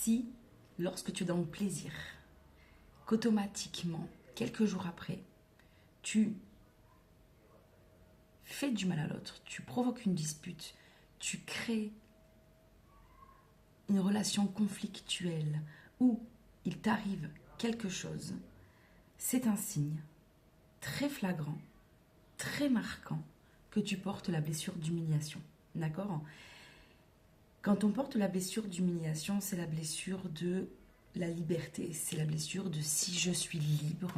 Si, lorsque tu es dans le plaisir, qu'automatiquement, quelques jours après, tu fais du mal à l'autre, tu provoques une dispute, tu crées une relation conflictuelle où il t'arrive quelque chose, c'est un signe très flagrant, très marquant que tu portes la blessure d'humiliation. D'accord? Quand on porte la blessure d'humiliation, c'est la blessure de la liberté, c'est la blessure de si je suis libre,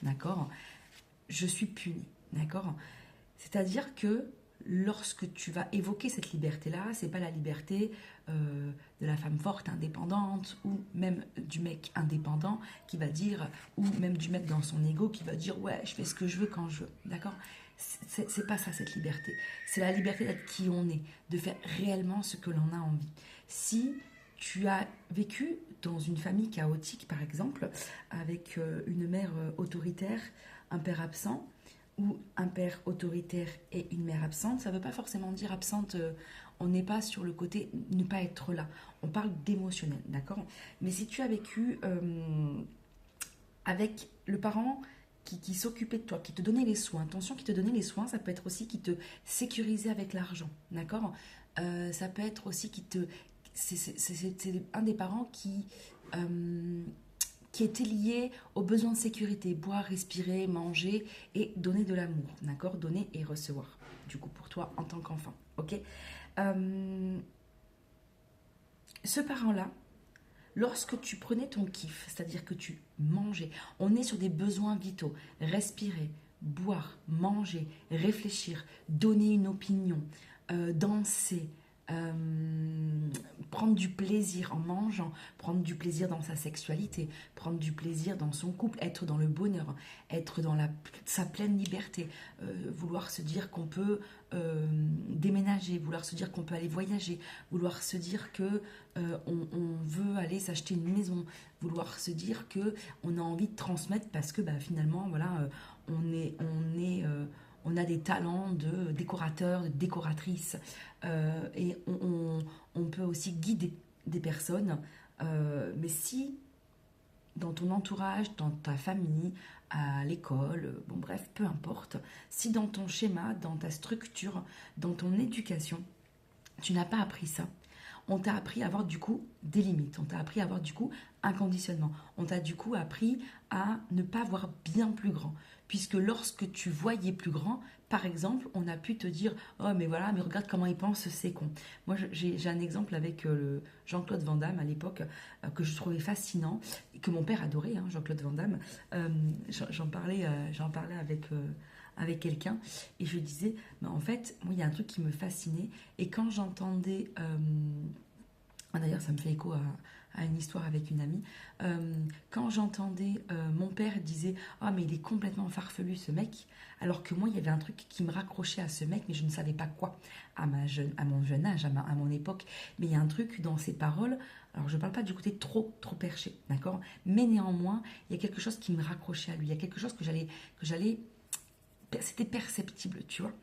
d'accord, je suis puni, d'accord. C'est-à-dire que lorsque tu vas évoquer cette liberté-là, c'est pas la liberté de la femme forte, indépendante, ou même du mec indépendant qui va dire, ou même du mec dans son ego qui va dire ouais, je fais ce que je veux quand je veux, d'accord. C'est pas ça cette liberté. C'est la liberté d'être qui on est, de faire réellement ce que l'on a envie. Si tu as vécu dans une famille chaotique, par exemple, avec une mère autoritaire, un père absent, ou un père autoritaire et une mère absente, ça ne veut pas forcément dire absente, on n'est pas sur le côté ne pas être là, on parle d'émotionnel, d'accord. Mais si tu as vécu avec le parent qui s'occupait de toi, qui te donnait les soins, attention, qui te donnait les soins, ça peut être aussi qui te sécurisait avec l'argent, d'accord. Ça peut être aussi qui te... C'est un des parents qui était lié aux besoins de sécurité, boire, respirer, manger et donner de l'amour, d'accord. Donner et recevoir, du coup, pour toi en tant qu'enfant, ok. Euh, Ce parent-là, lorsque tu prenais ton kiff, c'est-à-dire que tu mangeais, on est sur des besoins vitaux, respirer, boire, manger, réfléchir, donner une opinion, danser, euh, prendre du plaisir en mangeant, prendre du plaisir dans sa sexualité, prendre du plaisir dans son couple, être dans le bonheur, être dans sa pleine liberté, vouloir se dire qu'on peut déménager, vouloir se dire qu'on peut aller voyager, vouloir se dire que on veut aller s'acheter une maison, vouloir se dire que on a envie de transmettre parce que bah, finalement voilà on a des talents de décorateur, de décoratrice, et on peut aussi guider des personnes. Mais si dans ton entourage, dans ta famille, à l'école, bon bref, peu importe, si dans ton schéma, dans ta structure, dans ton éducation, tu n'as pas appris ça, on t'a appris à avoir du coup des limites, on t'a appris à avoir du coup un conditionnement, on t'a du coup appris à ne pas voir bien plus grand, puisque lorsque tu voyais plus grand, par exemple, on a pu te dire oh mais voilà, mais regarde comment il pense, c'est con. Moi j'ai un exemple avec Jean-Claude Van Damme à l'époque, que je trouvais fascinant et que mon père adorait, hein, Jean-Claude Van Damme. J'en parlais avec quelqu'un et je disais mais en fait moi il y a un truc qui me fascinait et quand j'entendais d'ailleurs ça me fait écho à une histoire avec une amie, quand j'entendais mon père disait ah mais il est complètement farfelu ce mec, alors que moi il y avait un truc qui me raccrochait à ce mec mais je ne savais pas quoi à mon jeune âge, à mon époque, mais il y a un truc dans ses paroles. Alors je ne parle pas du côté trop perché, d'accord, mais néanmoins il y a quelque chose qui me raccrochait à lui, il y a quelque chose que j'allais c'était perceptible, tu vois.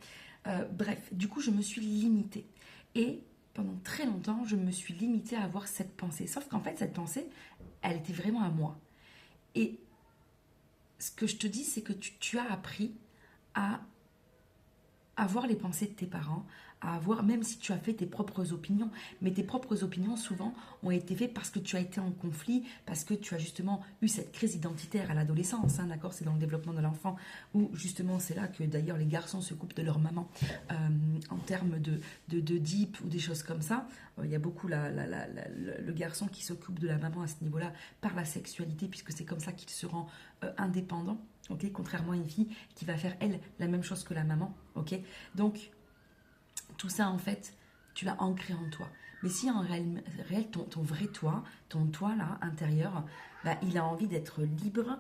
Bref, du coup, je me suis limitée. Et pendant très longtemps, je me suis limitée à avoir cette pensée. Sauf qu'en fait, cette pensée, elle était vraiment à moi. Et ce que je te dis, c'est que tu as appris à avoir les pensées de tes parents, à avoir, même si tu as fait tes propres opinions, mais tes propres opinions souvent ont été faites parce que tu as été en conflit, parce que tu as justement eu cette crise identitaire à l'adolescence, hein, d'accord, c'est dans le développement de l'enfant, où justement c'est là que d'ailleurs les garçons se coupent de leur maman en termes de deep ou des choses comme ça. Il y a beaucoup le garçon qui s'occupe de la maman à ce niveau-là par la sexualité, puisque c'est comme ça qu'il se rend indépendant. Okay, contrairement à une fille qui va faire elle la même chose que la maman, ok. Donc tout ça en fait, tu l'as ancré en toi. Mais si en réel ton vrai toi, ton toi là intérieur, bah, il a envie d'être libre,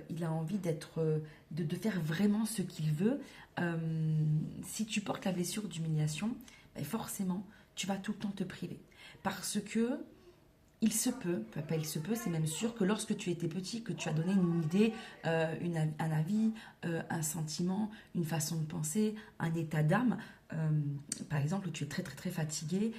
il a envie de faire vraiment ce qu'il veut. Si tu portes la blessure d'humiliation, bah, forcément tu vas tout le temps te priver, parce que il se peut, pas il se peut, c'est même sûr que lorsque tu étais petit, que tu as donné une idée, un avis, un sentiment, une façon de penser, un état d'âme, par exemple, tu es très très très fatigué,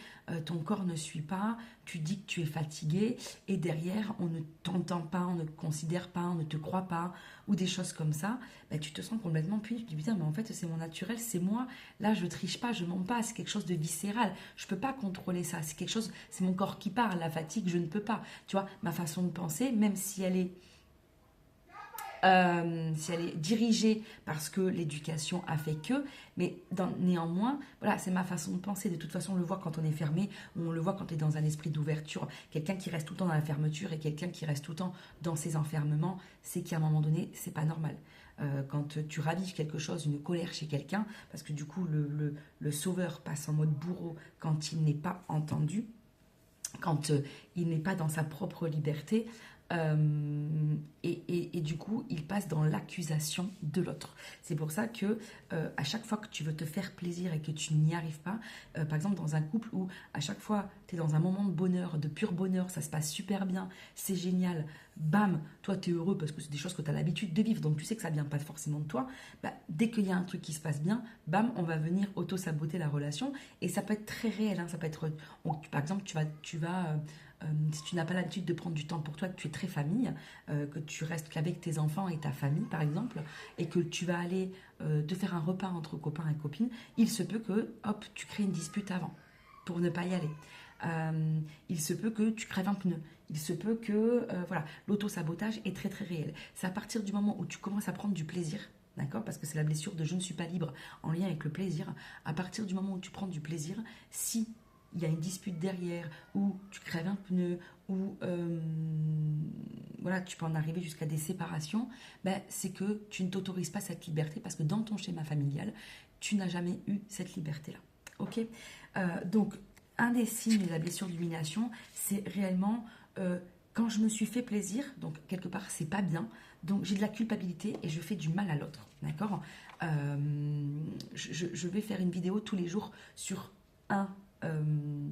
ton corps ne suit pas, tu dis que tu es fatigué et derrière on ne t'entend pas, on ne te considère pas, on ne te croit pas ou des choses comme ça, ben, tu te sens complètement puis tu te dis putain mais en fait c'est mon naturel, c'est moi, là je triche pas, je mens pas, c'est quelque chose de viscéral, je peux pas contrôler ça, c'est quelque chose, c'est mon corps qui parle, la fatigue je ne peux pas, tu vois, ma façon de penser, même si elle est dirigée parce que l'éducation a fait que, mais néanmoins, voilà, c'est ma façon de penser. De toute façon, on le voit quand on est fermé, ou on le voit quand on est dans un esprit d'ouverture. Quelqu'un qui reste tout le temps dans la fermeture et quelqu'un qui reste tout le temps dans ses enfermements, c'est qu'à un moment donné, c'est pas normal. Quand tu ravives quelque chose, une colère chez quelqu'un, parce que du coup, le sauveur passe en mode bourreau quand il n'est pas entendu, quand il n'est pas dans sa propre liberté, et du coup, il passe dans l'accusation de l'autre. C'est pour ça que à chaque fois que tu veux te faire plaisir et que tu n'y arrives pas, par exemple dans un couple où à chaque fois tu es dans un moment de bonheur, de pur bonheur, ça se passe super bien, c'est génial, bam, toi tu es heureux parce que c'est des choses que tu as l'habitude de vivre, donc tu sais que ça vient pas forcément de toi, bah, dès qu'il y a un truc qui se passe bien, bam, on va venir auto-saboter la relation et ça peut être très réel, hein, ça peut être, par exemple, si tu n'as pas l'habitude de prendre du temps pour toi, que tu es très famille, que tu restes qu'avec tes enfants et ta famille, par exemple, et que tu vas aller te faire un repas entre copains et copines, il se peut que, hop, tu crées une dispute avant pour ne pas y aller. Il se peut que tu crèves un pneu. Il se peut que, voilà, l'auto-sabotage est très très réel. C'est à partir du moment où tu commences à prendre du plaisir, d'accord, parce que c'est la blessure de je ne suis pas libre en lien avec le plaisir. À partir du moment où tu prends du plaisir, si il y a une dispute derrière, ou tu crèves un pneu, ou voilà, tu peux en arriver jusqu'à des séparations, ben, c'est que tu ne t'autorises pas cette liberté parce que dans ton schéma familial, tu n'as jamais eu cette liberté-là. Ok. Donc, un des signes de la blessure d'humiliation, c'est réellement quand je me suis fait plaisir, donc quelque part, c'est pas bien, donc j'ai de la culpabilité et je fais du mal à l'autre. D'accord. Je vais faire une vidéo tous les jours sur un euh,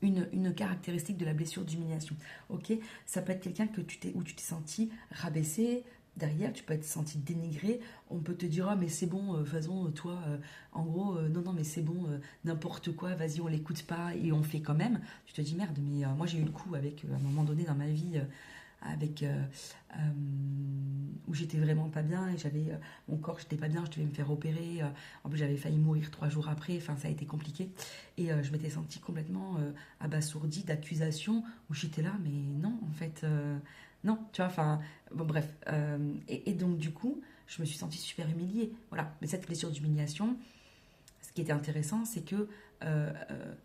une caractéristique de la blessure d'humiliation. Ok, ça peut être quelqu'un où tu t'es senti rabaissé. Derrière, tu peux être senti dénigré. On peut te dire, ah, mais c'est bon, de toute façon, toi, en gros, non, non, mais c'est bon, n'importe quoi, vas-y, on l'écoute pas et on fait quand même. Tu te dis, merde, mais moi, j'ai eu le coup avec, à un moment donné dans ma vie, avec où j'étais vraiment pas bien et j'avais mon corps, j'étais pas bien, je devais me faire opérer, en plus j'avais failli mourir 3 jours après, enfin ça a été compliqué et je m'étais sentie complètement abasourdie d'accusations où j'étais là mais non en fait non, tu vois, enfin bon bref, et donc du coup je me suis sentie super humiliée, voilà. Mais cette blessure d'humiliation, ce qui était intéressant, c'est que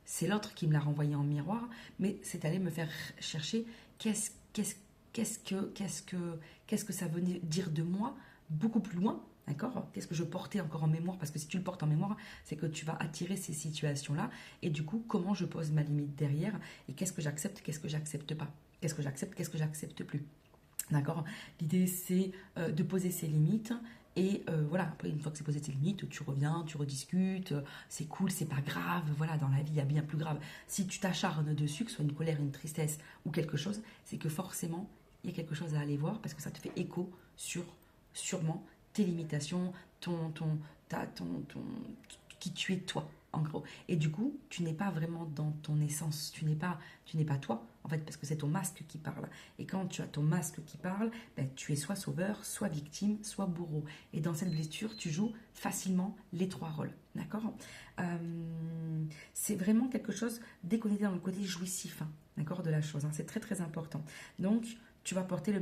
c'est l'autre qui me l'a renvoyé en miroir, mais c'est allé me faire chercher qu'est-ce qu'est-ce qu'est-ce que ça venait dire de moi beaucoup plus loin, d'accord? Qu'est-ce que je portais encore en mémoire? Parce que si tu le portes en mémoire, c'est que tu vas attirer ces situations-là. Et du coup, comment je pose ma limite derrière? Et qu'est-ce que j'accepte pas? Qu'est-ce que j'accepte plus? D'accord. L'idée, c'est de poser ses limites. Et voilà, après, une fois que c'est posé tes limites, tu reviens, tu rediscutes, c'est cool, c'est pas grave. Voilà, dans la vie, il y a bien plus grave. Si tu t'acharnes dessus, que ce soit une colère, une tristesse ou quelque chose, c'est que forcément, il y a quelque chose à aller voir parce que ça te fait écho sur, sûrement, tes limitations, qui tu es toi, en gros. Et du coup, tu n'es pas vraiment dans ton essence, tu n'es pas toi, en fait, parce que c'est ton masque qui parle. Et quand tu as ton masque qui parle, ben, tu es soit sauveur, soit victime, soit bourreau. Et dans cette blessure, tu joues facilement les trois rôles, d'accord. C'est vraiment quelque chose, dès qu'on est dans le côté jouissif, hein, d'accord, de la chose, hein, c'est très très important. Donc, tu vas porter le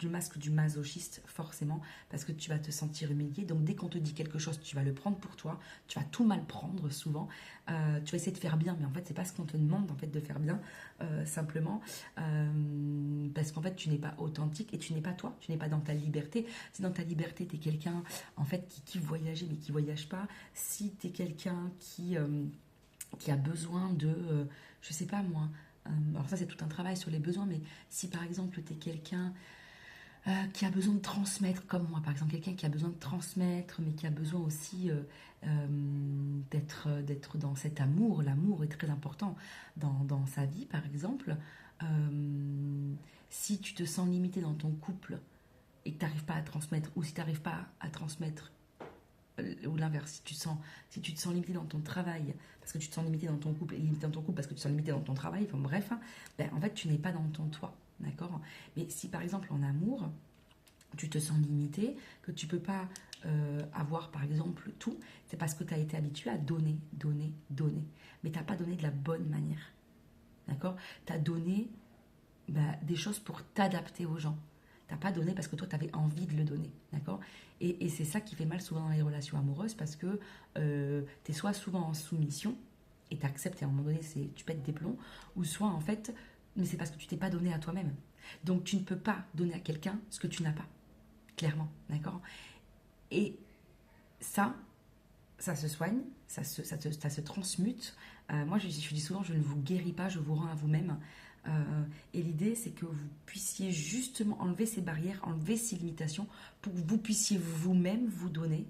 masque du masochiste, forcément, parce que tu vas te sentir humilié. Donc, dès qu'on te dit quelque chose, tu vas le prendre pour toi. Tu vas tout mal prendre, souvent. Tu vas essayer de faire bien, mais en fait, c'est pas ce qu'on te demande, en fait, de faire bien, simplement. Parce qu'en fait, tu n'es pas authentique et tu n'es pas toi. Tu n'es pas dans ta liberté. Si dans ta liberté, tu es quelqu'un, en fait, qui kiffe voyager, mais qui voyage pas. Si tu es quelqu'un qui a besoin de, je sais pas moi, alors ça c'est tout un travail sur les besoins, mais si par exemple tu es quelqu'un qui a besoin de transmettre, comme moi par exemple, quelqu'un qui a besoin de transmettre, mais qui a besoin aussi d'être dans cet amour, l'amour est très important dans sa vie par exemple, si tu te sens limité dans ton couple et que tu n'arrives pas à transmettre, ou si tu n'arrives pas à transmettre ou l'inverse, si tu te sens limité dans ton travail, parce que tu te sens limité dans ton couple, et limité dans ton couple parce que tu te sens limité dans ton travail, enfin bref, hein, ben, en fait, tu n'es pas dans ton toi, d'accord? Mais si par exemple en amour, tu te sens limité, que tu peux pas avoir par exemple tout, c'est parce que tu as été habitué à donner, donner, donner. Mais tu n'as pas donné de la bonne manière. D'accord? Tu as donné des choses pour t'adapter aux gens. Tu n'as pas donné parce que toi, tu avais envie de le donner. D'accord? Et c'est ça qui fait mal souvent dans les relations amoureuses parce que tu es soit souvent en soumission et tu acceptes et à un moment donné, tu pètes des plombs, ou soit en fait, mais c'est parce que tu t'es pas donné à toi-même. Donc tu ne peux pas donner à quelqu'un ce que tu n'as pas. Clairement. D'accord? Et ça, ça se soigne, ça se transmute. Moi, je dis souvent, je ne vous guéris pas, je vous rends à vous-même. Et l'idée, c'est que vous puissiez justement enlever ces barrières, enlever ces limitations, pour que vous puissiez vous-même vous donner.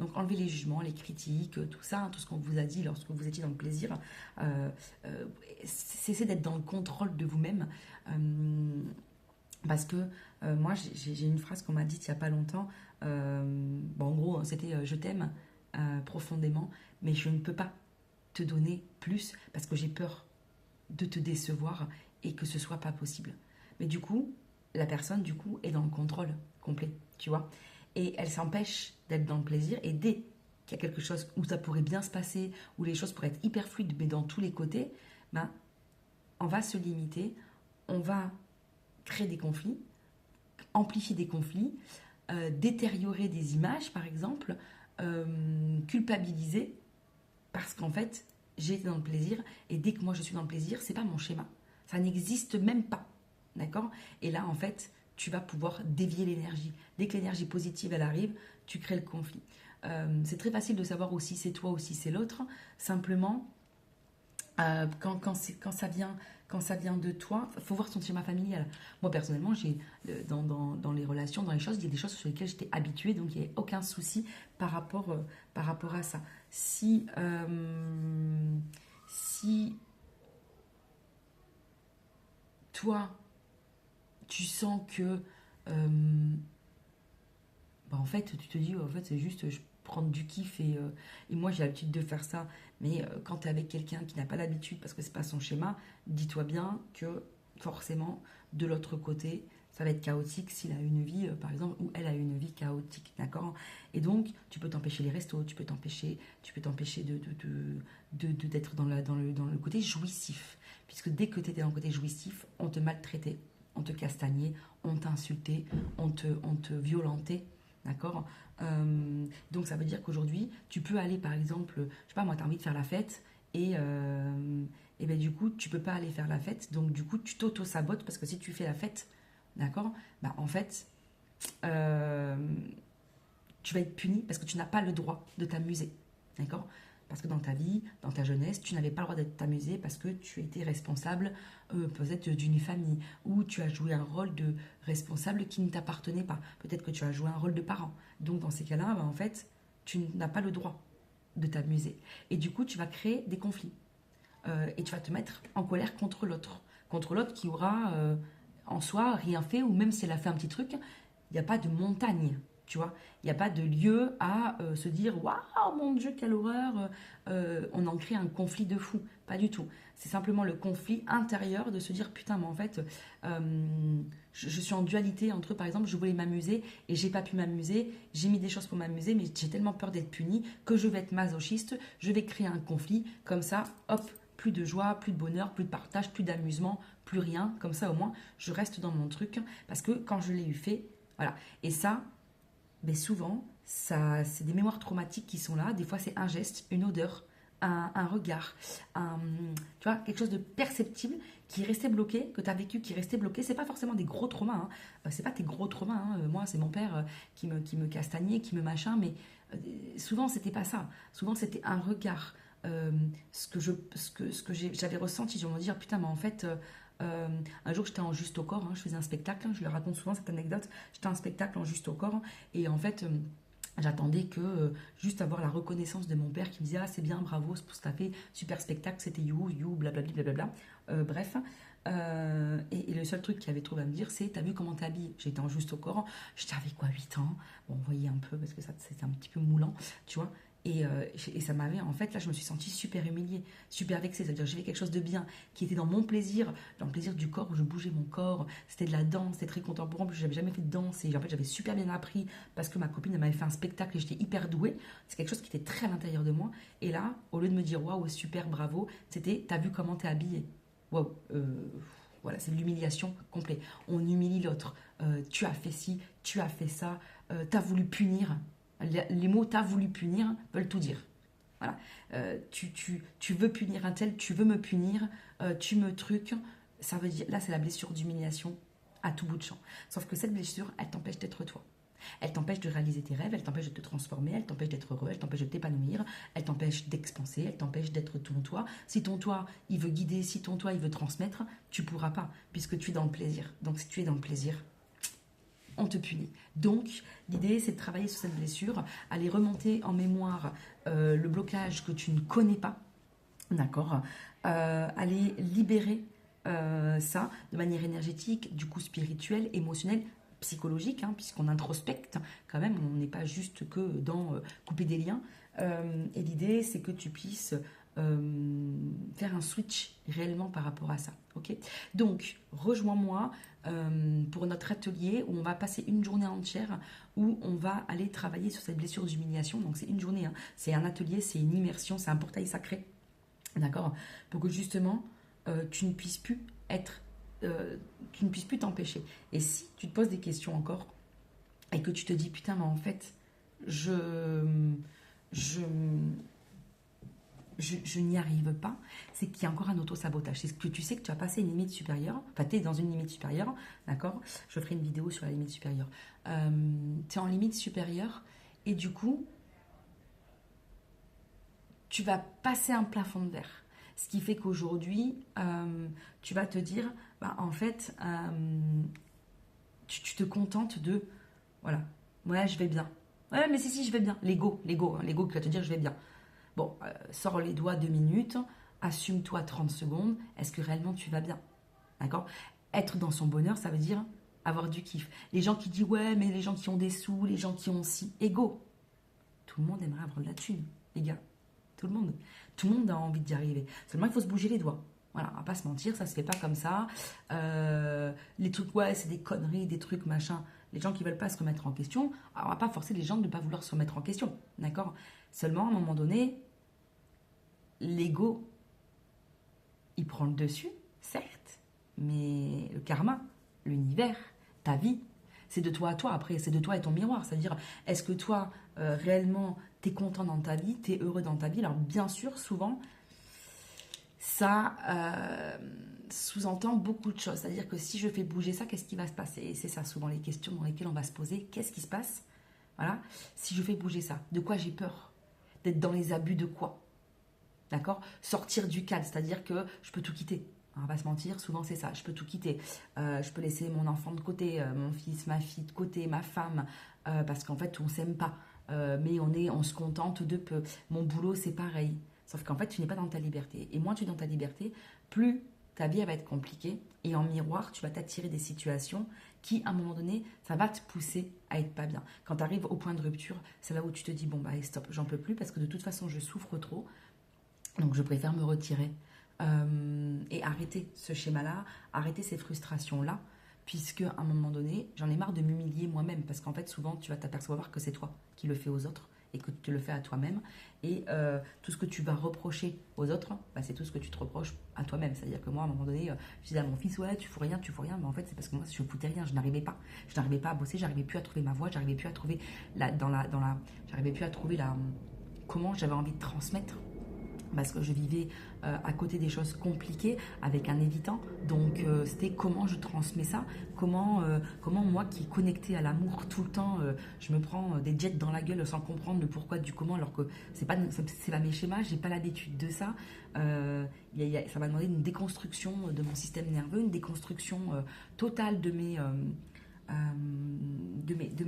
Donc, enlever les jugements, les critiques, tout ça, hein, tout ce qu'on vous a dit lorsque vous étiez dans le plaisir. Euh, Cessez d'être dans le contrôle de vous-même. Parce que moi, j'ai une phrase qu'on m'a dite il n'y a pas longtemps. Bon, en gros, c'était je t'aime profondément, mais je ne peux pas te donner plus parce que j'ai peur de te décevoir et que ce soit pas possible. Mais du coup, la personne, du coup, est dans le contrôle complet, tu vois. Et elle s'empêche d'être dans le plaisir. Et dès qu'il y a quelque chose où ça pourrait bien se passer, où les choses pourraient être hyper fluides, mais dans tous les côtés, ben, on va se limiter, on va créer des conflits, amplifier des conflits, détériorer des images, par exemple, culpabiliser, parce qu'en fait, j'ai été dans le plaisir, et dès que moi je suis dans le plaisir, c'est pas mon schéma. Ça n'existe même pas. D'accord? Et là, en fait, tu vas pouvoir dévier l'énergie. Dès que l'énergie positive, elle arrive, tu crées le conflit. C'est très facile de savoir aussi c'est toi, aussi c'est l'autre. Simplement, quand ça vient de toi, il faut voir son schéma familial. Moi, personnellement, dans les relations, dans les choses, il y a des choses sur lesquelles j'étais habituée, donc il n'y a aucun souci par rapport à ça. Si toi, tu sens que en fait, tu te dis, en fait, c'est juste, je prends du kiff et moi, j'ai l'habitude de faire ça. Mais quand tu es avec quelqu'un qui n'a pas l'habitude, parce que c'est pas son schéma, dis-toi bien que forcément, de l'autre côté, ça va être chaotique s'il a une vie, par exemple, ou elle a une vie chaotique, d'accord? Et donc, tu peux t'empêcher les restos, tu peux t'empêcher d'être dans le côté jouissif. Puisque dès que tu étais dans le côté jouissif, on te maltraitait, on te castagnait, on t'insultait, on te violentait. D'accord. Donc ça veut dire qu'aujourd'hui, tu peux aller par exemple, je sais pas moi, tu as envie de faire la fête et ben du coup, tu peux pas aller faire la fête. Donc du coup, tu t'auto-sabotes parce que si tu fais la fête, d'accord, bah en fait, euh, tu vas être puni parce que tu n'as pas le droit de t'amuser. D'accord? Parce que dans ta vie, dans ta jeunesse, tu n'avais pas le droit de t'amuser parce que tu étais responsable peut-être d'une famille ou tu as joué un rôle de responsable qui ne t'appartenait pas. Peut-être que tu as joué un rôle de parent. Donc dans ces cas-là, bah, en fait, tu n'as pas le droit de t'amuser. Et du coup, tu vas créer des conflits. Et tu vas te mettre en colère contre l'autre. Contre l'autre qui aura en soi rien fait ou même si elle a fait un petit truc, il n'y a pas de montagne. Tu vois, il n'y a pas de lieu à se dire waouh, mon Dieu, quelle horreur, on en crée un conflit de fou. Pas du tout. C'est simplement le conflit intérieur de se dire putain, mais en fait, je suis en dualité entre, par exemple, je voulais m'amuser et j'ai pas pu m'amuser. J'ai mis des choses pour m'amuser, mais j'ai tellement peur d'être punie que je vais être masochiste. Je vais créer un conflit. Comme ça, hop, plus de joie, plus de bonheur, plus de partage, plus d'amusement, plus rien. Comme ça, au moins, je reste dans mon truc parce que quand je l'ai eu fait, voilà. Et ça, mais souvent, ça, c'est des mémoires traumatiques qui sont là. Des fois, c'est un geste, une odeur, un regard, tu vois, quelque chose de perceptible qui est resté bloqué, que tu as vécu, qui est resté bloqué. C'est pas forcément des gros traumas. Hein. C'est pas tes gros traumas. Hein. Moi, c'est mon père qui me castagnait, qui me machin. Mais souvent, c'était pas ça. Souvent, c'était un regard. J'avais ressenti, je me dire, putain, mais en fait, un jour, j'étais en juste au corps, hein, je faisais un spectacle, hein, je le raconte souvent cette anecdote. J'étais en spectacle en juste au corps, et en fait, j'attendais que juste avoir la reconnaissance de mon père qui me disait ah, c'est bien, bravo, c'est pour ce que t'as fait, super spectacle, c'était you, blablabla, blablabla. Bref. Et le seul truc qu'il avait trouvé à me dire, c'est: t'as vu comment t'es habillée? J'étais en juste au Coran. Je t'avais quoi, 8 ans? Bon, vous voyez un peu, parce que ça, c'était un petit peu moulant, tu vois. Et ça m'avait, en fait, là, je me suis sentie super humiliée, super vexée. C'est-à-dire que j'ai fait quelque chose de bien, qui était dans le plaisir du corps, où je bougeais mon corps. C'était de la danse, c'était très contemporain. En plus, j'avais jamais fait de danse. Et en fait, j'avais super bien appris parce que ma copine elle m'avait fait un spectacle et j'étais hyper douée. C'est quelque chose qui était très à l'intérieur de moi. Et là, au lieu de me dire waouh, super, bravo, c'était: t'as vu comment t'es habillée? Waouh, voilà, c'est de l'humiliation complète. On humilie l'autre. Tu as fait ci, tu as fait ça, t'as voulu punir. Les mots t'as voulu punir veulent tout dire. Voilà. Tu veux punir un tel, tu veux me punir, tu me trucs. Ça veut dire, là, c'est la blessure d'humiliation à tout bout de champ. Sauf que cette blessure, elle t'empêche d'être toi. Elle t'empêche de réaliser tes rêves, elle t'empêche de te transformer, elle t'empêche d'être heureux, elle t'empêche de t'épanouir, elle t'empêche d'expanser, elle t'empêche d'être ton toi. Si ton toi, il veut guider, si ton toi, il veut transmettre, tu pourras pas, puisque tu es dans le plaisir. Donc si tu es dans le plaisir, on te punit. Donc, l'idée, c'est de travailler sur cette blessure, aller remonter en mémoire le blocage que tu ne connais pas, d'accord, aller libérer ça de manière énergétique, du coup spirituelle, émotionnelle, psychologique, hein, puisqu'on introspecte quand même, on n'est pas juste que dans couper des liens. Et l'idée, c'est que tu puisses faire un switch réellement par rapport à ça. Ok. Donc, rejoins-moi pour notre atelier où on va passer une journée entière où on va aller travailler sur cette blessure d'humiliation. Donc, c'est une journée, hein. C'est un atelier, c'est une immersion, c'est un portail sacré. D'accord. Pour que justement, tu ne puisses plus être, tu ne puisses plus t'empêcher. Et si tu te poses des questions encore et que tu te dis putain, mais en fait, je, je n'y arrive pas, c'est qu'il y a encore un auto-sabotage. C'est que tu sais que tu as passé une limite supérieure, enfin tu es dans une limite supérieure, d'accord. Je ferai une vidéo sur la limite supérieure. Tu es en limite supérieure et du coup, tu vas passer un plafond de verre. Ce qui fait qu'aujourd'hui, tu vas te dire, bah, en fait, tu te contentes de, voilà, ouais, je vais bien. Ouais, mais si, je vais bien. L'ego, l'ego qui va te dire, je vais bien. Bon, sors les doigts 2 minutes, assume-toi 30 secondes. Est-ce que réellement tu vas bien? D'accord. Être dans son bonheur, ça veut dire avoir du kiff. Les gens qui disent, ouais, mais les gens qui ont des sous, les gens qui ont si, ego. Tout le monde aimerait avoir de la thune, les gars. Tout le monde. Tout le monde a envie d'y arriver. Seulement, il faut se bouger les doigts. Voilà, on va pas se mentir, ça se fait pas comme ça. Les trucs, ouais, c'est des conneries, des trucs, machin. Les gens qui veulent pas se remettre en question, alors on va pas forcer les gens de ne pas vouloir se remettre en question. D'accord. Seulement, à un moment donné, l'ego, il prend le dessus, certes, mais le karma, l'univers, ta vie, c'est de toi à toi. Après, c'est de toi et ton miroir. C'est-à-dire, est-ce que toi, réellement, t'es content dans ta vie, t'es heureux dans ta vie? Alors, bien sûr, souvent, ça sous-entend beaucoup de choses. C'est-à-dire que si je fais bouger ça, qu'est-ce qui va se passer? Et c'est ça, souvent, les questions dans lesquelles on va se poser. Qu'est-ce qui se passe? Voilà. Si je fais bouger ça, de quoi j'ai peur? D'être dans les abus de quoi? D'accord. Sortir du cadre, c'est-à-dire que je peux tout quitter. On va pas se mentir, souvent c'est ça, je peux tout quitter. Je peux laisser mon enfant de côté, mon fils, ma fille de côté, ma femme, parce qu'en fait on s'aime pas. Mais on se contente de peu. Mon boulot c'est pareil. Sauf qu'en fait tu n'es pas dans ta liberté. Et moins tu es dans ta liberté, plus ta vie elle va être compliquée. Et en miroir, tu vas t'attirer des situations qui, à un moment donné, ça va te pousser à être pas bien. Quand tu arrives au point de rupture, c'est là où tu te dis, bon bah stop, j'en peux plus, parce que de toute façon je souffre trop. Donc je préfère me retirer et arrêter ce schéma-là, arrêter ces frustrations-là, puisque à un moment donné, j'en ai marre de m'humilier moi-même, parce qu'en fait souvent tu vas t'apercevoir que c'est toi qui le fais aux autres et que tu le fais à toi-même. Et tout ce que tu vas reprocher aux autres, bah, c'est tout ce que tu te reproches à toi-même. C'est-à-dire que moi, à un moment donné, je disais à mon fils, ouais, tu fous rien, mais en fait c'est parce que moi je ne foutais rien, je n'arrivais pas. Je n'arrivais pas à bosser, j'arrivais plus à trouver ma voie, j'arrivais plus à trouver j'arrivais plus à trouver comment j'avais envie de transmettre, parce que je vivais à côté des choses compliquées avec un évitant. Donc c'était comment je transmets ça, comment moi qui est connectée à l'amour tout le temps, je me prends des jets dans la gueule sans comprendre le pourquoi du comment, alors que c'est pas mes schémas, j'ai pas l'habitude de ça. Ça m'a demandé une déconstruction de mon système nerveux, une déconstruction totale de mes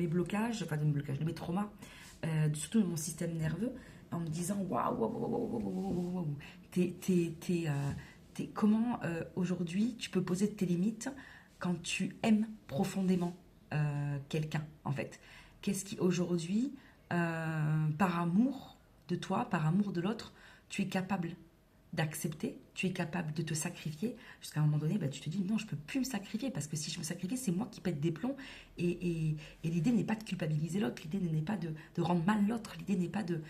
blocages, enfin de mes traumas, surtout de mon système nerveux, en me disant waouh, comment aujourd'hui tu peux poser tes limites quand tu aimes profondément quelqu'un, en fait. Qu'est-ce qui, aujourd'hui, par amour de toi, par amour de l'autre, tu es capable d'accepter, tu es capable de te sacrifier, jusqu'à un moment donné, bah, tu te dis non, je peux plus me sacrifier, parce que si je me sacrifie, c'est moi qui pète des plombs, et l'idée n'est pas de culpabiliser l'autre, l'idée n'est pas de rendre mal l'autre, l'idée n'est pas de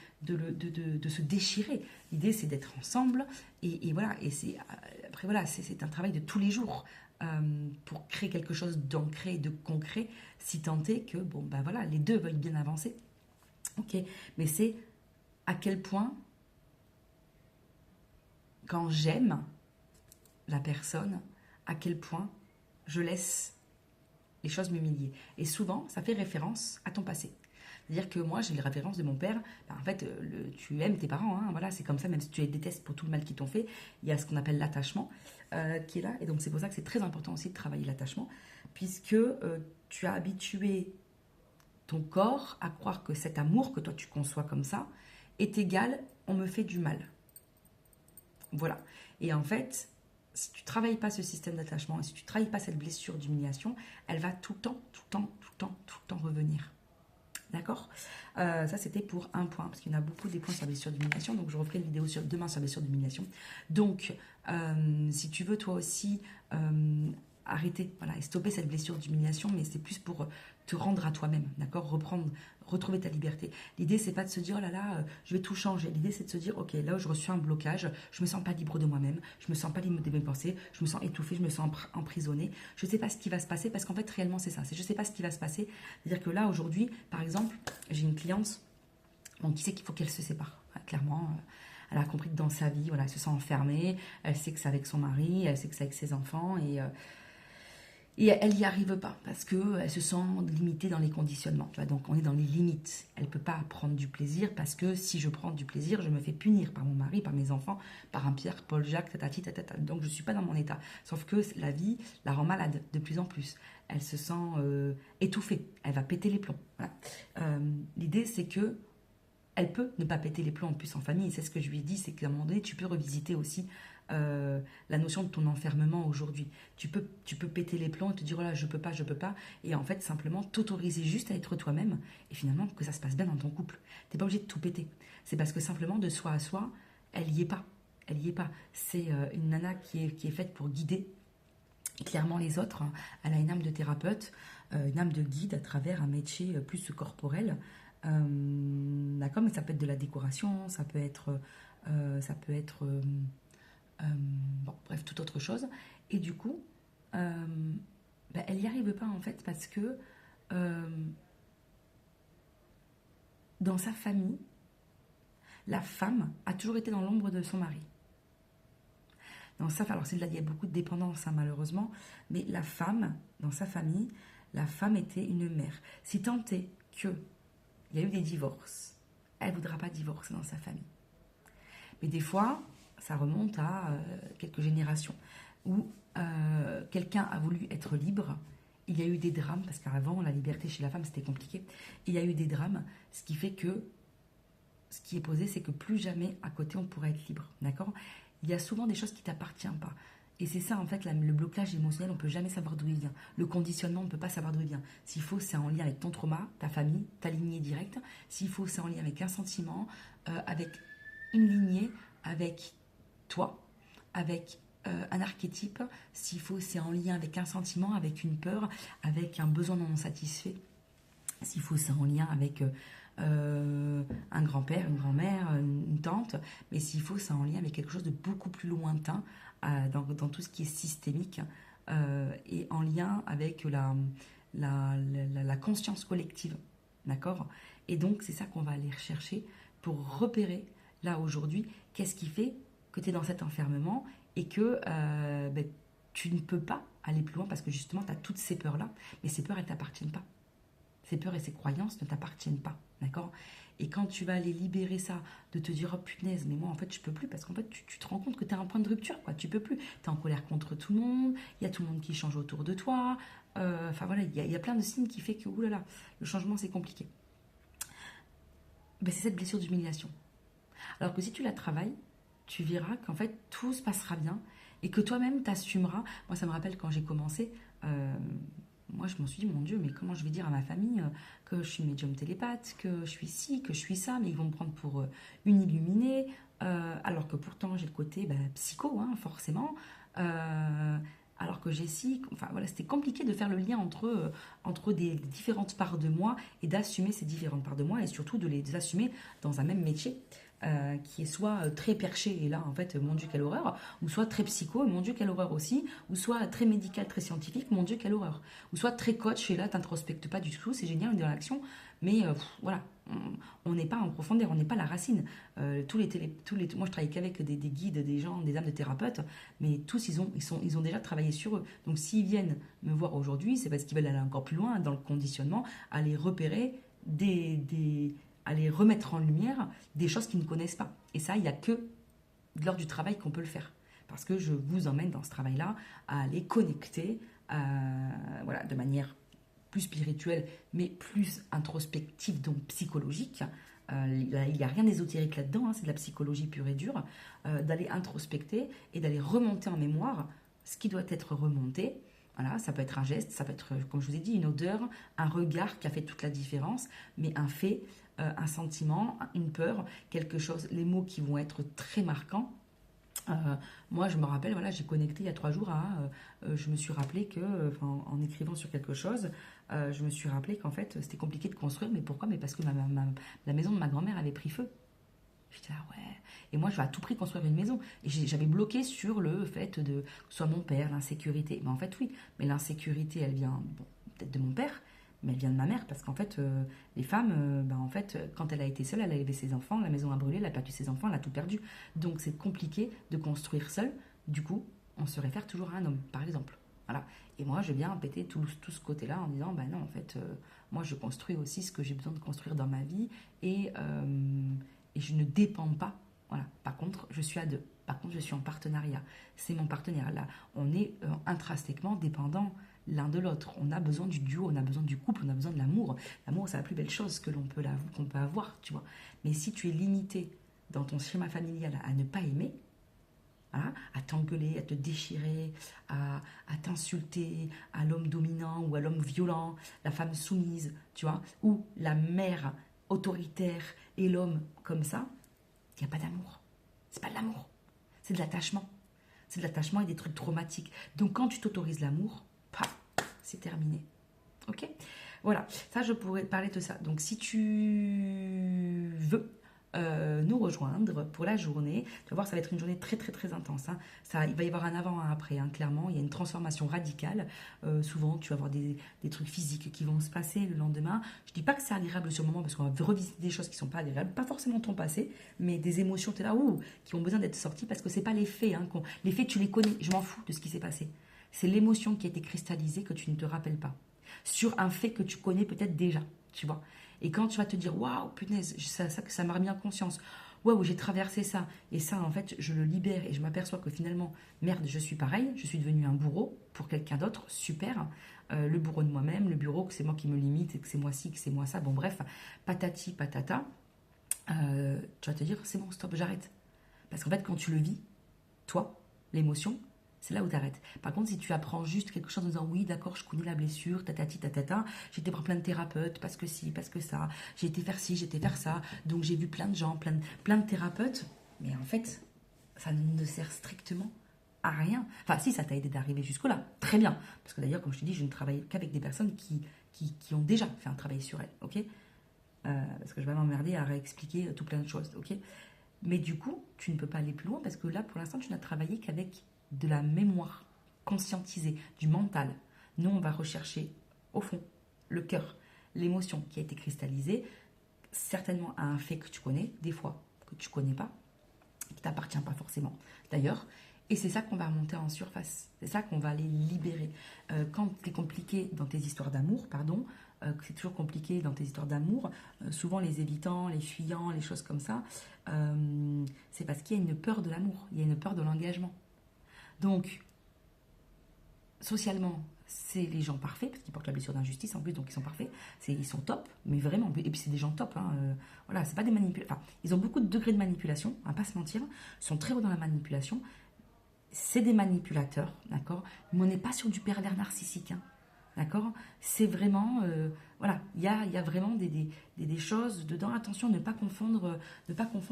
se déchirer, l'idée c'est d'être ensemble, et voilà, et c'est, après voilà, c'est un travail de tous les jours, pour créer quelque chose d'ancré et de concret, si tant est que, bon, bah voilà, les deux veulent bien avancer, ok, mais c'est à quel point, quand j'aime la personne, à quel point je laisse les choses m'humilier. Et souvent, ça fait référence à ton passé. C'est-à-dire que moi, j'ai les références de mon père. Ben, en fait, tu aimes tes parents, hein, voilà, c'est comme ça, même si tu les détestes pour tout le mal qu'ils t'ont fait, il y a ce qu'on appelle l'attachement qui est là. Et donc, c'est pour ça que c'est très important aussi de travailler l'attachement, puisque tu as habitué ton corps à croire que cet amour que toi tu conçois comme ça est égal, on me fait du mal. Voilà. Et en fait, si tu ne travailles pas ce système d'attachement, et si tu ne travailles pas cette blessure d'humiliation, elle va tout le temps, tout le temps, tout le temps, tout le temps revenir. D'accord. Ça, c'était pour un point, parce qu'il y en a beaucoup des points sur la blessure d'humiliation, donc je referai une vidéo demain sur la blessure d'humiliation. Donc, si tu veux toi aussi arrêter, voilà, et stopper cette blessure d'humiliation, mais c'est plus pour te rendre à toi-même, d'accord, retrouver ta liberté. L'idée, c'est pas de se dire, oh là là, je vais tout changer. L'idée, c'est de se dire, ok, là où je reçois un blocage, je me sens pas libre de moi-même, je me sens pas libre de mes pensées, je me sens étouffée, je me sens emprisonnée. Je sais pas ce qui va se passer, parce qu'en fait, réellement, c'est ça. C'est je sais pas ce qui va se passer. C'est-à-dire que là, aujourd'hui, par exemple, j'ai une cliente, bon, qui sait qu'il faut qu'elle se sépare, clairement. Elle a compris que dans sa vie, voilà, elle se sent enfermée, elle sait que c'est avec son mari, elle sait que c'est avec ses enfants, et elle n'y arrive pas parce qu'elle se sent limitée dans les conditionnements. Tu vois, donc on est dans les limites. Elle ne peut pas prendre du plaisir parce que si je prends du plaisir, je me fais punir par mon mari, par mes enfants, par un Pierre, Paul, Jacques, tatati, tatata. Donc je ne suis pas dans mon état. Sauf que la vie la rend malade de plus en plus. Elle se sent étouffée. Elle va péter les plombs. Voilà. L'idée, c'est que elle peut ne pas péter les plombs en plus en famille. C'est ce que je lui ai dit, c'est qu'à un moment donné, tu peux revisiter aussi la notion de ton enfermement aujourd'hui. Tu peux péter les plombs et te dire, oh là, je peux pas, et en fait, simplement t'autoriser juste à être toi-même, et finalement, que ça se passe bien dans ton couple. T'es pas obligé de tout péter. C'est parce que simplement, de soi à soi, elle y est pas. Elle y est pas. C'est une nana qui est faite pour guider clairement les autres. Elle a une âme de thérapeute, une âme de guide à travers un métier plus corporel. D'accord, mais ça peut être de la décoration, ça peut être bon, bref, toute autre chose. Et du coup, elle n'y arrive pas en fait parce que dans sa famille, la femme a toujours été dans l'ombre de son mari. Dans sa, alors il y a beaucoup de dépendance hein, malheureusement, mais la femme, dans sa famille, la femme était une mère. Si tant est qu'il y a eu des divorces, elle ne voudra pas divorcer dans sa famille. Mais des fois, ça remonte à quelques générations, où quelqu'un a voulu être libre, il y a eu des drames, parce qu'avant, la liberté chez la femme, c'était compliqué, il y a eu des drames, ce qui fait que, ce qui est posé, c'est que plus jamais, à côté, on pourrait être libre, d'accord. Il y a souvent des choses qui ne t'appartiennent pas. Et c'est ça, en fait, le blocage émotionnel, on ne peut jamais savoir d'où il vient. Le conditionnement, on ne peut pas savoir d'où il vient. S'il faut, c'est en lien avec ton trauma, ta famille, ta lignée directe. S'il faut, c'est en lien avec un sentiment, avec une lignée, avec toi, avec un archétype. S'il faut, c'est en lien avec un sentiment, avec une peur, avec un besoin non satisfait. S'il faut, c'est en lien avec un grand-père, une grand-mère, une tante. Mais s'il faut, c'est en lien avec quelque chose de beaucoup plus lointain dans tout ce qui est systémique et en lien avec la conscience collective. D'accord. Et donc, c'est ça qu'on va aller rechercher pour repérer, là, aujourd'hui, qu'est-ce qui fait que tu es dans cet enfermement et que tu ne peux pas aller plus loin parce que justement, tu as toutes ces peurs-là. Mais ces peurs, elles ne t'appartiennent pas. Ces peurs et ces croyances ne t'appartiennent pas, d'accord. Et quand tu vas aller libérer ça, de te dire, oh punaise, mais moi en fait je peux plus, parce qu'en fait tu te rends compte que tu as un point de rupture, quoi. Tu peux plus, tu es en colère contre tout le monde, il y a tout le monde qui change autour de toi, enfin voilà, il y a plein de signes qui fait que, oulala, le changement c'est compliqué. Ben, c'est cette blessure d'humiliation. Alors que si tu la travailles, tu verras qu'en fait tout se passera bien, et que toi-même t'assumeras. Moi, ça me rappelle quand j'ai commencé, moi je m'en suis dit, mon Dieu, mais comment je vais dire à ma famille que je suis médium télépathe, que je suis ci, que je suis ça, mais ils vont me prendre pour une illuminée, alors que pourtant j'ai le côté psycho, hein, forcément. Euh, alors que j'ai si, enfin voilà, c'était compliqué de faire le lien entre des différentes parts de moi et d'assumer ces différentes parts de moi et surtout de les assumer dans un même métier qui est soit très perché et là en fait mon Dieu quelle horreur, ou soit très psycho et mon Dieu quelle horreur aussi, ou soit très médical, très scientifique, mon Dieu quelle horreur, ou soit très coach et là t'introspectes pas du tout, c'est génial, on est dans l'action, mais voilà, on n'est pas en profondeur, on n'est pas la racine. Moi je travaille qu'avec des guides, des gens, des âmes de thérapeutes, mais tous ils ont déjà travaillé sur eux. Donc s'ils viennent me voir aujourd'hui, c'est parce qu'ils veulent aller encore plus loin dans le conditionnement, aller repérer à les remettre en lumière des choses qu'ils ne connaissent pas. Et ça, il n'y a que lors du travail qu'on peut le faire. Parce que je vous emmène dans ce travail-là à les connecter voilà, de manière plus spirituelle, mais plus introspective, donc psychologique. Il n'y a rien d'ésotérique là-dedans, hein, c'est de la psychologie pure et dure, d'aller introspecter et d'aller remonter en mémoire ce qui doit être remonté. Voilà, ça peut être un geste, ça peut être, comme je vous ai dit, une odeur, un regard qui a fait toute la différence, mais un fait, un sentiment, une peur, quelque chose, les mots qui vont être très marquants. Moi, je me rappelle, voilà, j'ai connecté il y a 3 jours je me suis rappelé que, en écrivant sur quelque chose, je me suis rappelé qu'en fait, c'était compliqué de construire. Mais pourquoi? Mais parce que la maison de ma grand-mère avait pris feu. J'étais là, ouais. Et moi, je vais à tout prix construire une maison. Et j'avais bloqué sur le fait de que ce soit mon père, l'insécurité. Mais en fait, oui. Mais l'insécurité, elle vient bon, peut-être de mon père, mais elle vient de ma mère. Parce qu'en fait, les femmes, en fait, quand elle a été seule, elle a élevé ses enfants, la maison a brûlé, elle a perdu ses enfants, elle a tout perdu. Donc, c'est compliqué de construire seule. Du coup, on se réfère toujours à un homme, par exemple. Voilà. Et moi, je viens péter tout ce côté-là en disant, non, en fait, moi, je construis aussi ce que j'ai besoin de construire dans ma vie. Et je ne dépends pas. Voilà. Par contre, je suis à deux. Par contre, je suis en partenariat. C'est mon partenaire. Là, on est intrinsèquement dépendants l'un de l'autre. On a besoin du duo, on a besoin du couple, on a besoin de l'amour. L'amour, c'est la plus belle chose qu'on peut avoir, tu vois. Mais si tu es limité dans ton schéma familial à ne pas aimer, hein, à t'engueuler, à te déchirer, à t'insulter, à l'homme dominant ou à l'homme violent, la femme soumise, tu vois, ou la mère autoritaire et l'homme comme ça, il n'y a pas d'amour. C'est pas de l'amour, c'est de l'attachement. C'est de l'attachement et des trucs traumatiques. Donc quand tu t'autorises l'amour, c'est terminé. Ok? Voilà, ça je pourrais parler de ça. Donc si tu veux nous rejoindre pour la journée, tu vas voir, ça va être une journée très très très intense. Hein. Il va y avoir un avant, un après, hein, clairement. Il y a une transformation radicale. Souvent, tu vas avoir des trucs physiques qui vont se passer le lendemain. Je dis pas que c'est agréable sur le moment parce qu'on va revisiter des choses qui sont pas agréables, pas forcément ton passé, mais des émotions, tu es là, qui ont besoin d'être sorties parce que c'est pas les faits. Hein, les faits, tu les connais. Je m'en fous de ce qui s'est passé. C'est l'émotion qui a été cristallisée que tu ne te rappelles pas. Sur un fait que tu connais peut-être déjà, tu vois. Et quand tu vas te dire, waouh, punaise, ça m'a remis en conscience. Waouh, j'ai traversé ça. Et ça, en fait, je le libère et je m'aperçois que finalement, merde, je suis pareil. Je suis devenu un bourreau pour quelqu'un d'autre. Super. Le bourreau de moi-même, le bureau, que c'est moi qui me limite, que c'est moi ci, que c'est moi ça. Bon, bref, patati, patata. Tu vas te dire, c'est bon, stop, j'arrête. Parce qu'en fait, quand tu le vis, toi, l'émotion, c'est là où tu arrêtes. Par contre, si tu apprends juste quelque chose en disant oui, d'accord, je connais la blessure, tatati, tatata, j'ai été voir plein de thérapeutes, parce que si, parce que ça, j'ai été faire ci, j'ai été faire ça, donc j'ai vu plein de gens, plein de thérapeutes, mais en fait, ça ne sert strictement à rien. Enfin, si, ça t'a aidé d'arriver jusque-là, très bien. Parce que d'ailleurs, comme je te dis, je ne travaille qu'avec des personnes qui ont déjà fait un travail sur elles, ok? Parce que je vais m'emmerder à réexpliquer tout plein de choses, ok? Mais du coup, tu ne peux pas aller plus loin parce que là, pour l'instant, tu n'as travaillé qu'avec de la mémoire conscientisée, du mental. Nous, on va rechercher, au fond, le cœur, l'émotion qui a été cristallisée, certainement à un fait que tu connais, des fois que tu connais pas, qui ne t'appartient pas forcément d'ailleurs. Et c'est ça qu'on va remonter en surface. C'est ça qu'on va aller libérer. Quand c'est compliqué dans tes histoires d'amour, que c'est toujours compliqué dans tes histoires d'amour, souvent les évitants, les fuyants, les choses comme ça, c'est parce qu'il y a une peur de l'amour, il y a une peur de l'engagement. Donc, socialement, c'est les gens parfaits, parce qu'ils portent la blessure d'injustice en plus, donc ils sont parfaits, ils sont top, mais vraiment, et puis c'est des gens top, hein, voilà, c'est pas des manipulateurs, enfin, ils ont beaucoup de degrés de manipulation, on va pas se mentir, ils sont très hauts dans la manipulation, c'est des manipulateurs, d'accord? Mais on n'est pas sur du pervers narcissique, hein, d'accord? C'est vraiment, voilà, il y a vraiment des choses dedans. Attention, ne pas confondre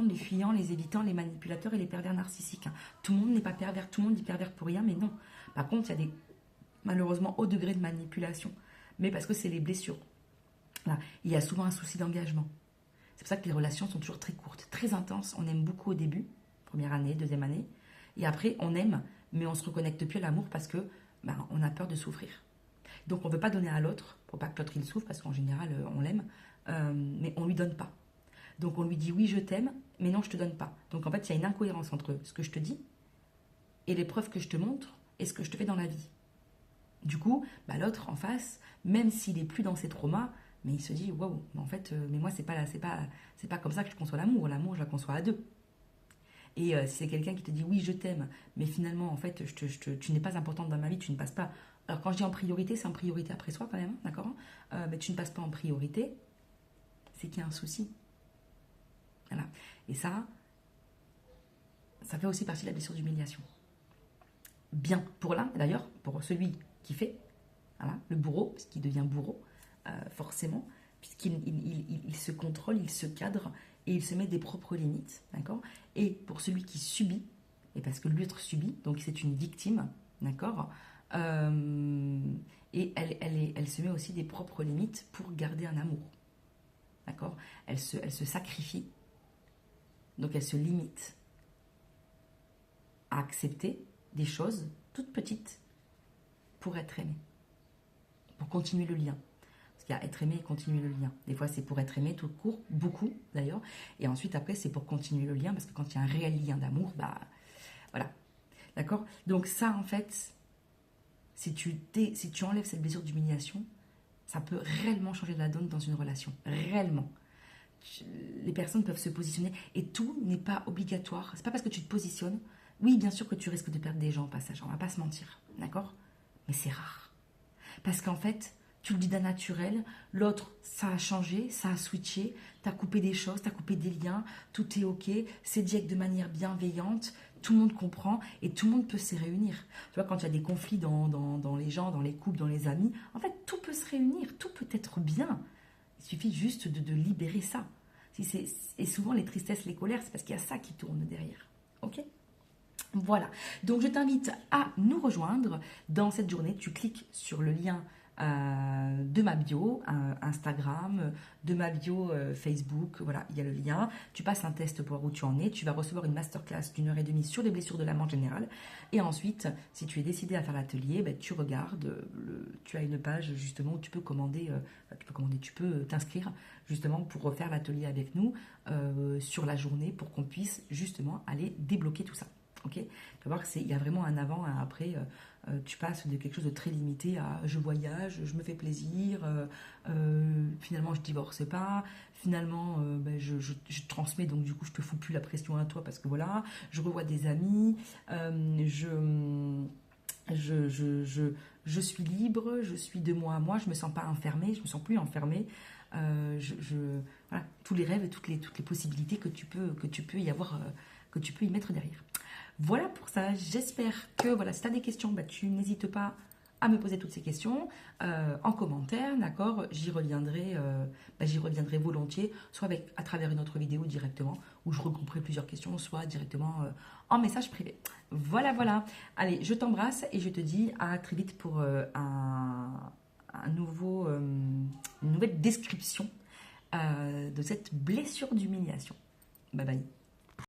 les fuyants, les évitants, les manipulateurs et les pervers narcissiques, hein. Tout le monde n'est pas pervers, tout le monde dit pervers pour rien, mais non. Par contre, il y a des, malheureusement, hauts degrés de manipulation, mais parce que c'est les blessures. Voilà. Il y a souvent un souci d'engagement. C'est pour ça que les relations sont toujours très courtes, très intenses. On aime beaucoup au début, première année, deuxième année. Et après, on aime, mais on ne se reconnecte plus à l'amour parce que on a peur de souffrir. Donc, on ne veut pas donner à l'autre pour pas que l'autre il souffre, parce qu'en général, on l'aime, mais on ne lui donne pas. Donc, on lui dit oui, je t'aime, mais non, je ne te donne pas. Donc, en fait, il y a une incohérence entre ce que je te dis et les preuves que je te montre et ce que je te fais dans la vie. Du coup, l'autre en face, même s'il est plus dans ses traumas, mais il se dit waouh, en fait, mais moi c'est pas comme ça que je conçois l'amour. L'amour, je la conçois à deux. Et si c'est quelqu'un qui te dit oui, je t'aime, mais finalement, en fait, tu n'es pas importante dans ma vie, tu ne passes pas. Alors quand je dis en priorité, c'est en priorité après soi quand même, hein, d'accord, mais tu ne passes pas en priorité, c'est qu'il y a un souci. Voilà. Et ça fait aussi partie de la blessure d'humiliation. Bien pour l'un, d'ailleurs, pour celui qui fait, voilà, le bourreau, parce qu'il devient bourreau, forcément, puisqu'il se contrôle, il se cadre et il se met des propres limites, d'accord. Et pour celui qui subit, et parce que l'autre subit, donc c'est une victime, d'accord, et elle se met aussi des propres limites pour garder un amour, d'accord. Elle se sacrifie, donc elle se limite à accepter des choses toutes petites pour être aimée, pour continuer le lien. Parce qu'il y a être aimé et continuer le lien. Des fois, c'est pour être aimé tout court, beaucoup d'ailleurs. Et ensuite, après, c'est pour continuer le lien, parce que quand il y a un réel lien d'amour, voilà. D'accord. Donc ça, en fait, si tu enlèves cette blessure d'humiliation, ça peut réellement changer la donne dans une relation. Réellement. Les personnes peuvent se positionner et tout n'est pas obligatoire. C'est pas parce que tu te positionnes. Oui, bien sûr que tu risques de perdre des gens au passage, on va pas se mentir, d'accord? Mais c'est rare. Parce qu'en fait, tu le dis d'un naturel, l'autre, ça a changé, ça a switché, t'as coupé des choses, t'as coupé des liens, tout est ok, c'est dit de manière bienveillante, tout le monde comprend et tout le monde peut se réunir. Tu vois, quand il y a des conflits dans les gens, dans les couples, dans les amis, en fait, tout peut se réunir, tout peut être bien. Il suffit juste de libérer ça. Et souvent, les tristesses, les colères, c'est parce qu'il y a ça qui tourne derrière. Ok ? Voilà, donc je t'invite à nous rejoindre dans cette journée. Tu cliques sur le lien de ma bio Instagram, de ma bio Facebook, voilà, il y a le lien. Tu passes un test pour voir où tu en es. Tu vas recevoir une masterclass d'1 h 30 sur les blessures de l'âme en général. Et ensuite, si tu es décidé à faire l'atelier, tu regardes, tu as une page justement où tu peux commander, tu peux t'inscrire justement pour refaire l'atelier avec nous sur la journée pour qu'on puisse justement aller débloquer tout ça. Okay, tu vas voir qu'il y a vraiment un avant, un après. Tu passes de quelque chose de très limité à je voyage, je me fais plaisir, finalement je divorce pas, finalement je transmets, donc du coup je te fous plus la pression à toi parce que voilà, je revois des amis, je suis libre, je suis de moi à moi, je me sens pas enfermée, je me sens plus enfermée. Voilà, tous les rêves et toutes les possibilités que tu peux y avoir, que tu peux y mettre derrière. Voilà pour ça, j'espère que voilà, si tu as des questions, tu n'hésites pas à me poser toutes ces questions en commentaire, d'accord. J'y reviendrai volontiers, soit à travers une autre vidéo directement, où je regrouperai plusieurs questions, soit directement en message privé. Voilà. Allez, je t'embrasse et je te dis à très vite pour une nouvelle description de cette blessure d'humiliation. Bye bye.